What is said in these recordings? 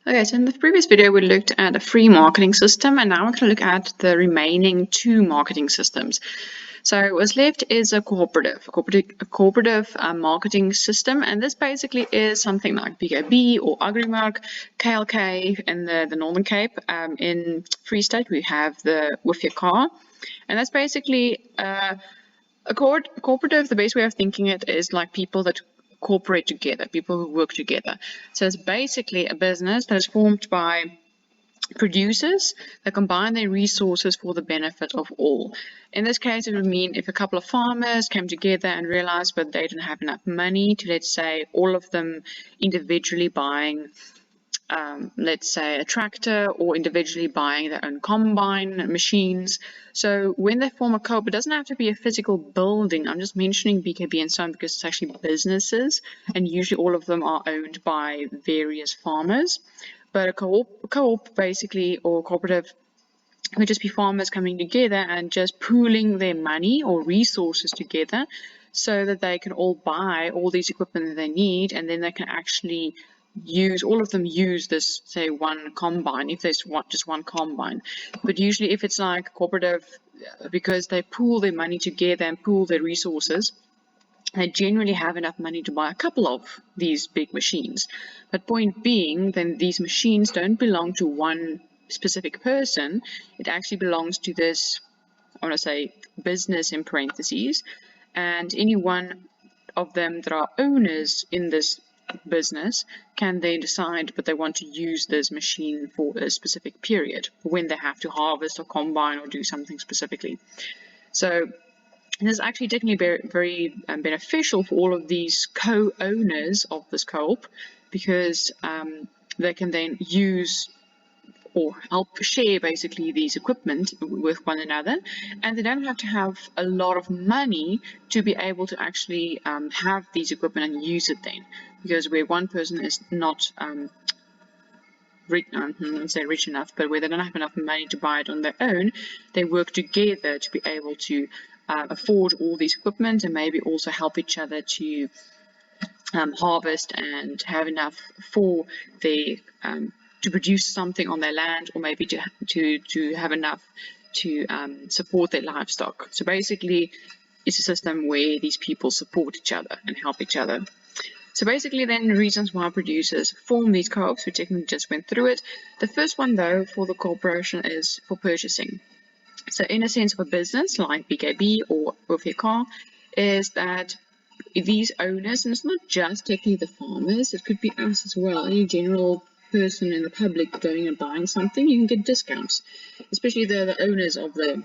Okay, so in the previous video, we looked at a free marketing system, and now we're going to look at the remaining two marketing systems. So what's left is a cooperative marketing system, and this basically is something like BKB or Agrimark, KLK in the Northern Cape. In Free State, we have the With Your Car, and that's basically a cooperative. The best way of thinking it is like people that cooperate together, people who work together. So it's basically a business that is formed by producers that combine their resources for the benefit of all. In this case, it would mean if a couple of farmers came together and realized that they didn't have enough money to, let's say, all of them individually buying let's say a tractor, or individually buying their own combine machines. So when they form a co-op, it doesn't have to be a physical building. I'm just mentioning BKB and so on because it's actually businesses, and usually all of them are owned by various farmers. But a co-op basically, or cooperative, would just be farmers coming together and just pooling their money or resources together so that they can all buy all these equipment that they need, and then they can actually all of them use this, say, one combine, if there's just one combine. But usually if it's like cooperative, because they pool their money together and pool their resources, they generally have enough money to buy a couple of these big machines. But point being, then these machines don't belong to one specific person. It actually belongs to this, I want to say, business in parentheses, and any one of them that are owners in this business can then decide that they want to use this machine for a specific period when they have to harvest or combine or do something specifically. So this is actually technically very beneficial for all of these co-owners of this co-op, because they can then use or help share basically these equipment with one another, and they don't have to have a lot of money to be able to actually have these equipment and use it then, because where one person is not rich enough, but where they don't have enough money to buy it on their own, they work together to be able to afford all these equipment, and maybe also help each other to harvest and have enough for their to produce something on their land, or maybe to have enough to support their livestock. So basically, it's a system where these people support each other and help each other. So basically then, reasons why producers form these co-ops, we technically just went through it. The first one though for the corporation is for purchasing. So in a sense of a business like BKB or With Your Car, is that these owners, and it's not just technically the farmers, it could be us as well, any general person in the public going and buying something, you can get discounts. Especially the owners of the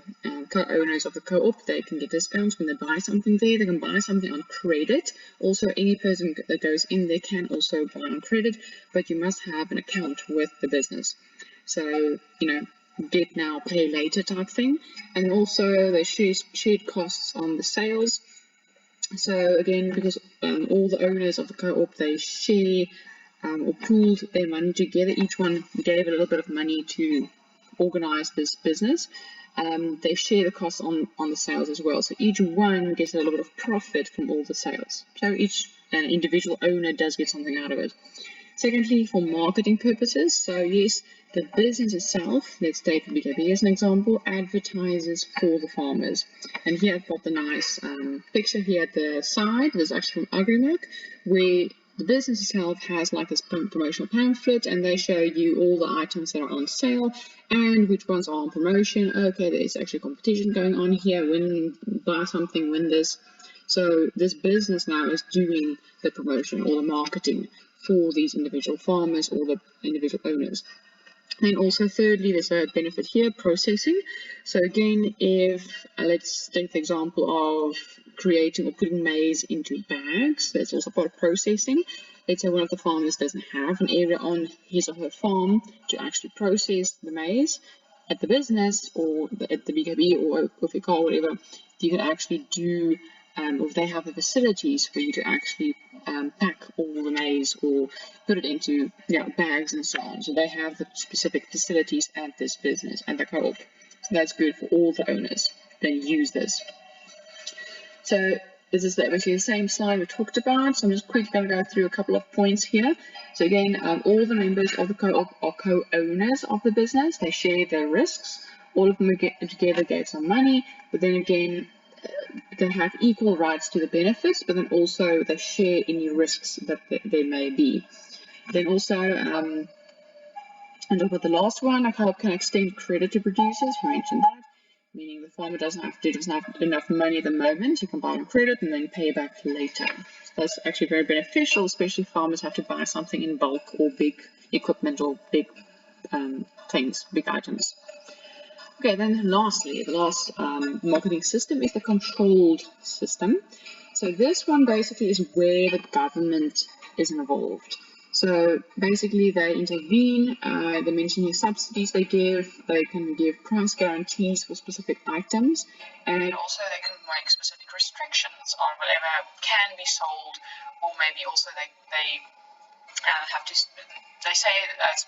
co-owners of the co-op, they can get discounts when they buy something there. They can buy something on credit. Also, any person that goes in there can also buy on credit, but you must have an account with the business. So, get now, pay later type thing. And also the shared costs on the sales. So again, because all the owners of the co-op, they share or pooled their money together, each one gave a little bit of money to organize this business. They share the costs on the sales as well. So each one gets a little bit of profit from all the sales. So each individual owner does get something out of it. Secondly, for marketing purposes, so yes, the business itself, let's take BKB as an example, advertises for the farmers. And here I've got the nice picture here at the side. This is actually from Agrimark, where the business itself has like this promotional pamphlet, and they show you all the items that are on sale and which ones are on promotion. Okay, there's actually competition going on here. Buy something, win this. So this business now is doing the promotion or the marketing for these individual farmers or the individual owners. And also thirdly, there's a benefit here, processing. So again, if let's take the example of creating or putting maize into bags, that's also part of processing. Let's say one of the farmers doesn't have an area on his or her farm to actually process the maize. At the business or at the BKB or With Your Car, whatever, you can actually do, or they have the facilities for you to actually pack all the maize or put it into bags and so on. So they have the specific facilities at this business and the co-op. So that's good for all the owners. Then use this. So this is basically the same slide we talked about. So I'm just quickly going to go through a couple of points here. So again, all the members of the co-op are co-owners of the business. They share their risks. All of them together get some money, but then again, they have equal rights to the benefits, but then also they share any risks that there may be. Then also, and with the last one, a co-op can extend credit to producers. We mentioned that, meaning the farmer doesn't have enough money at the moment. You can buy on credit and then pay back later. So that's actually very beneficial, especially if farmers have to buy something in bulk or big equipment or big things, big items. Okay, then lastly, the last marketing system is the controlled system. So this one basically is where the government is involved. So basically they intervene, they mention your subsidies they can give price guarantees for specific items, and also they can make specific restrictions on whatever can be sold, or maybe also they have to, they say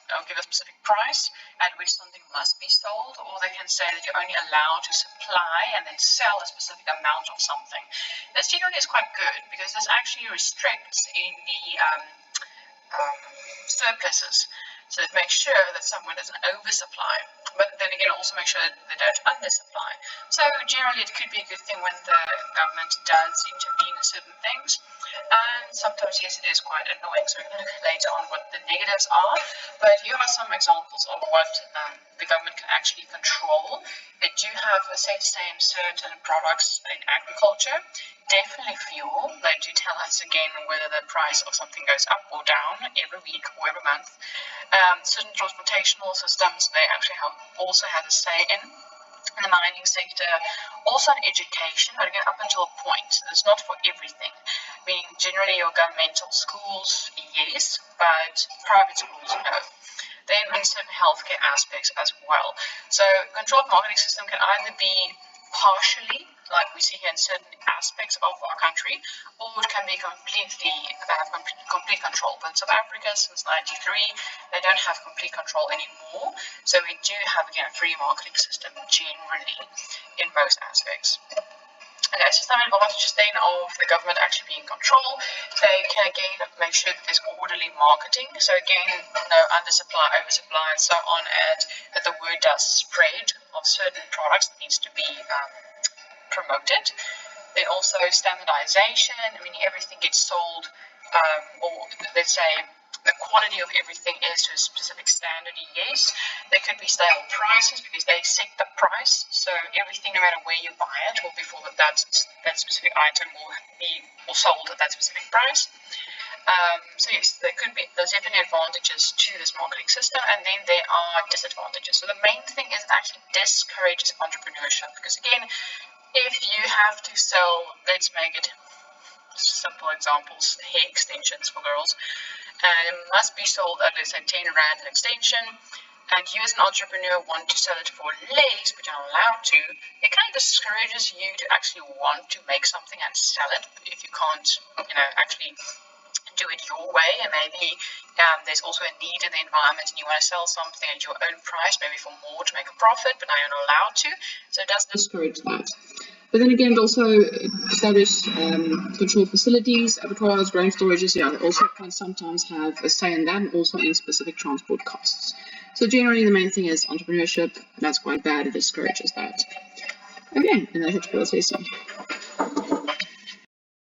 they'll give a specific price at which something must be sold, or they can say that you're only allowed to supply and then sell a specific amount of something. This generally is quite good because this actually restricts in the surpluses. So it makes sure that someone doesn't oversupply, but then again also make sure that they don't undersupply. So generally it could be a good thing when the government does intervene in certain things. And sometimes, yes, it is quite annoying. So we're going to look later on what the negatives are. But here are some examples of what the government can actually control. They do have a safe say in certain products in agriculture. Definitely fuel. They do tell us again whether the price of something goes up or down every week or every month. Certain transportational systems they actually also have a say in. The mining sector, also in education, but again up until a point. It's not for everything. Meaning generally your governmental schools, yes, but private schools, no. Then in certain healthcare aspects as well. So controlled marketing system can either be partially, like we see here in certain aspects of our country, or it can be completely complete control. But in South Africa, since '93, they don't have complete control anymore. So we do have, again, a free marketing system generally in most aspects. Okay, so some advantages then of the government actually being in control. They can again make sure that there's orderly marketing. So again, no undersupply, oversupply, and so on, and that the word does spread of certain products that needs to be promoted. Then also standardization, meaning everything gets sold, or let's say the quality of everything is to a specific standard, yes. There could be stable prices because they set the price. So everything, no matter where you buy it, will be for that specific item will be sold at that specific price. So yes, there's definitely advantages to this marketing system, and then there are disadvantages. So the main thing is it actually discourages entrepreneurship because again, if you have to sell, let's make it simple examples, hair extensions for girls, and it must be sold at, let's say, 10 Rand an extension, and you as an entrepreneur want to sell it for less, but you're not allowed to, it kind of discourages you to actually want to make something and sell it if you can't, actually do it your way, and maybe there's also a need in the environment and you want to sell something at your own price, maybe for more to make a profit, but now you're not allowed to, so it does discourage that. But then again, it also established controlled facilities, abattoirs, grain storages. Yeah, they also can sometimes have a say in that, and also in specific transport costs. So generally, the main thing is entrepreneurship. That's quite bad. It discourages that. Okay, and that's it for the session.